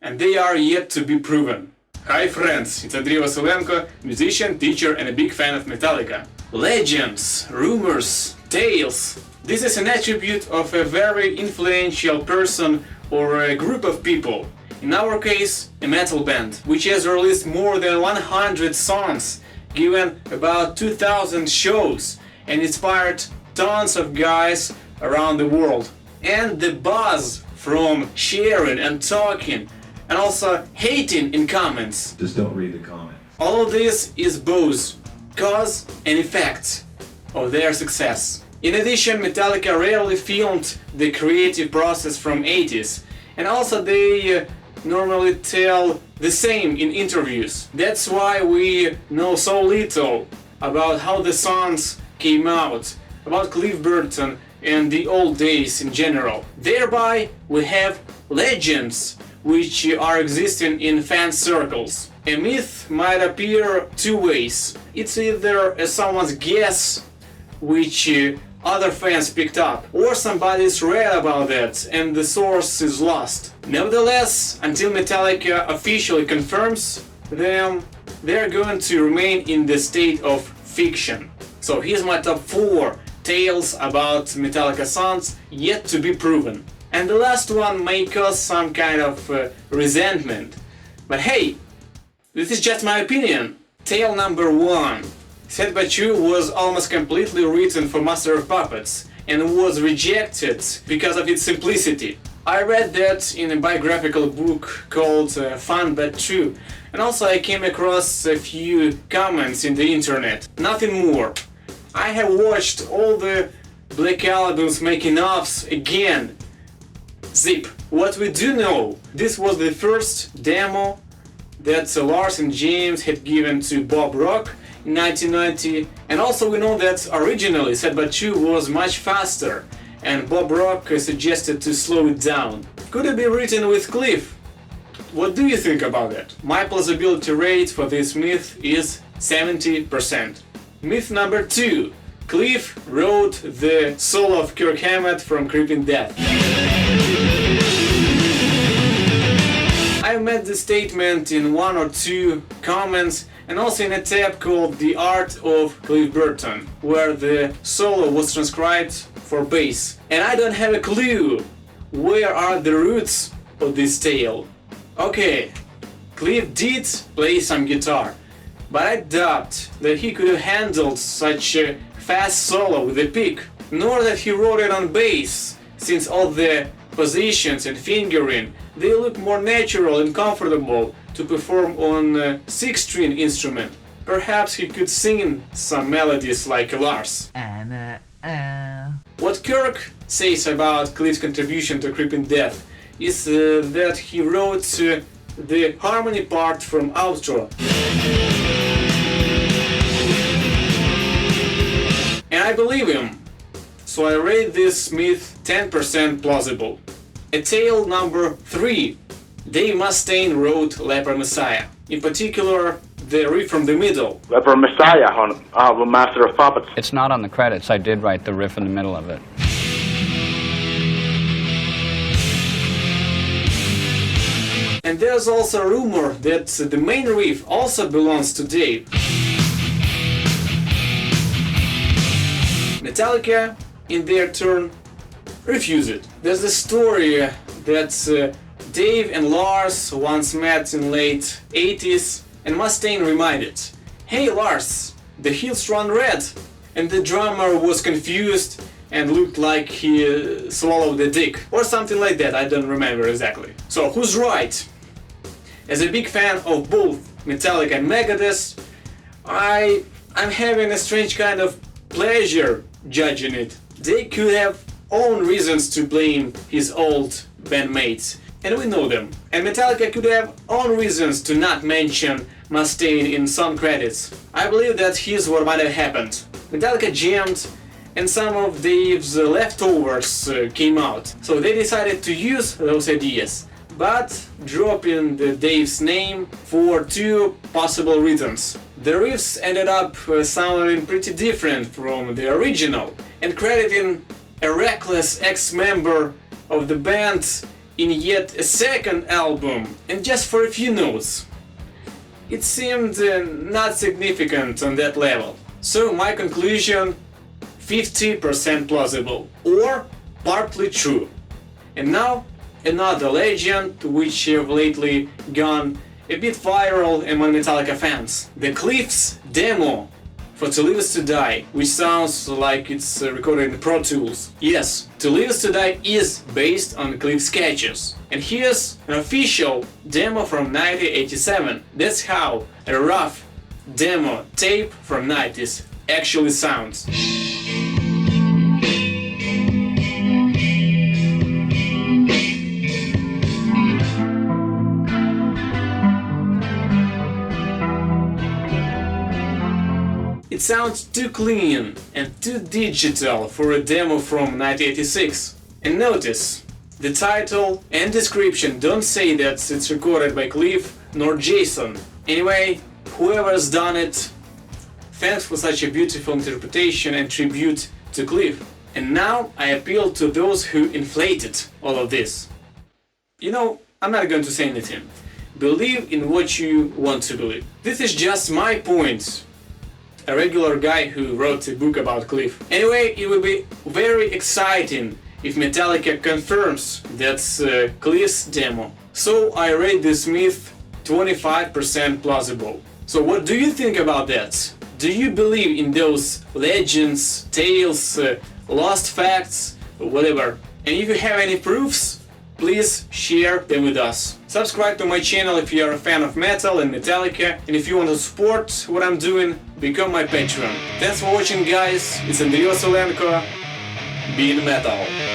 and they are yet to be proven. Hi friends, it's Andriy Vasylenko, musician, teacher and a big fan of Metallica. Legends, rumors, tales. This is an attribute of a very influential person or a group of people. In our case, a metal band, which has released more than 100 songs, given about 2000 shows, and inspired tons of guys around the world. And the buzz from sharing and talking and also hating in comments. Just don't read the comments. All of this is both cause and effect of their success. In addition, Metallica rarely filmed the creative process from 80s, and also they normally tell the same in interviews. That's why we know so little about how the songs came out, about Cliff Burton and the old days in general. Thereby, we have legends which are existing in fan circles. A myth might appear two ways. It's either someone's guess, which other fans picked up, or somebody's read about that and the source is lost. Nevertheless, until Metallica officially confirms them, they're going to remain in the state of fiction. So here's my top 4 tales about Metallica songs yet to be proven. And the last one may cause some kind of resentment. But hey, this is just my opinion. Tale number 1. Sad But True was almost completely written for Master of Puppets and was rejected because of its simplicity. I read that in a biographical book called Fun But True, and also I came across a few comments in the internet. Nothing more. I have watched all the Black Album's making-ofs again. Zip. What we do know, this was the first demo that Lars and James had given to Bob Rock in 1990, and also we know that originally Sad But True was much faster and Bob Rock suggested to slow it down. Could it be written with Cliff? What do you think about that? My plausibility rate for this myth is 70%. Myth number 2. Cliff wrote the solo of Kirk Hammett from Creeping Death. I made the statement in 1 or 2 comments and also in a tab called The Art of Cliff Burton, where the solo was transcribed for bass. And I don't have a clue where are the roots of this tale. Okay, Cliff did play some guitar, but I doubt that he could have handled such a fast solo with a pick, nor that he wrote it on bass, since all the positions and fingering, they look more natural and comfortable to perform on a 6-string instrument. Perhaps he could sing some melodies like Lars. What Kirk says about Cliff's contribution to Creeping Death is that he wrote the harmony part from outro. And I believe him, so I rate this myth 10% plausible. A tale number 3. Dave Mustaine wrote Leper Messiah. In particular, the riff from the middle. Leper Messiah on album Master of Puppets. It's not on the credits. I did write the riff in the middle of it. And there's also a rumor that the main riff also belongs to Dave. Metallica, in their turn, refuse it. There's a story that Dave and Lars once met in late 80s, and Mustaine reminded, "Hey Lars, the hills run red," and the drummer was confused and looked like he swallowed a dick, or something like that, I don't remember exactly. So who's right? As a big fan of both Metallica and Megadeth, I'm having a strange kind of pleasure judging it. They could have own reasons to blame his old bandmates, and we know them. And Metallica could have own reasons to not mention Mustaine in song credits. I believe that here's what might have happened. Metallica jammed and some of Dave's leftovers came out, so they decided to use those ideas, but dropping Dave's name for 2 possible reasons. The riffs ended up sounding pretty different from the original, and crediting a reckless ex-member of the band in yet a second album, and just for a few notes. It seemed not significant on that level. So my conclusion, 50% plausible, or partly true. And now, another legend which have lately gone a bit viral among Metallica fans. The Cliff's demo for To Live Is To Die, which sounds like it's recorded in Pro Tools. Yes, To Live Is To Die is based on Cliff sketches. And here's an official demo from 1987. That's how a rough demo tape from 90s actually sounds. It sounds too clean and too digital for a demo from 1986. And notice, the title and description don't say that it's recorded by Cliff nor Jason. Anyway, whoever's done it, thanks for such a beautiful interpretation and tribute to Cliff. And now I appeal to those who inflated all of this. You know, I'm not going to say anything. Believe in what you want to believe. This is just my point. A regular guy who wrote a book about Cliff. Anyway, it will be very exciting if Metallica confirms that's Cliff's demo. So I rate this myth 25% plausible. So what do you think about that? Do you believe in those legends, tales, lost facts, or whatever? And if you have any proofs, please share them with us. Subscribe to my channel if you are a fan of metal and Metallica, and if you want to support what I'm doing, become my patron. Thanks for watching, guys. It's Andriy Vasylenko. Be in metal.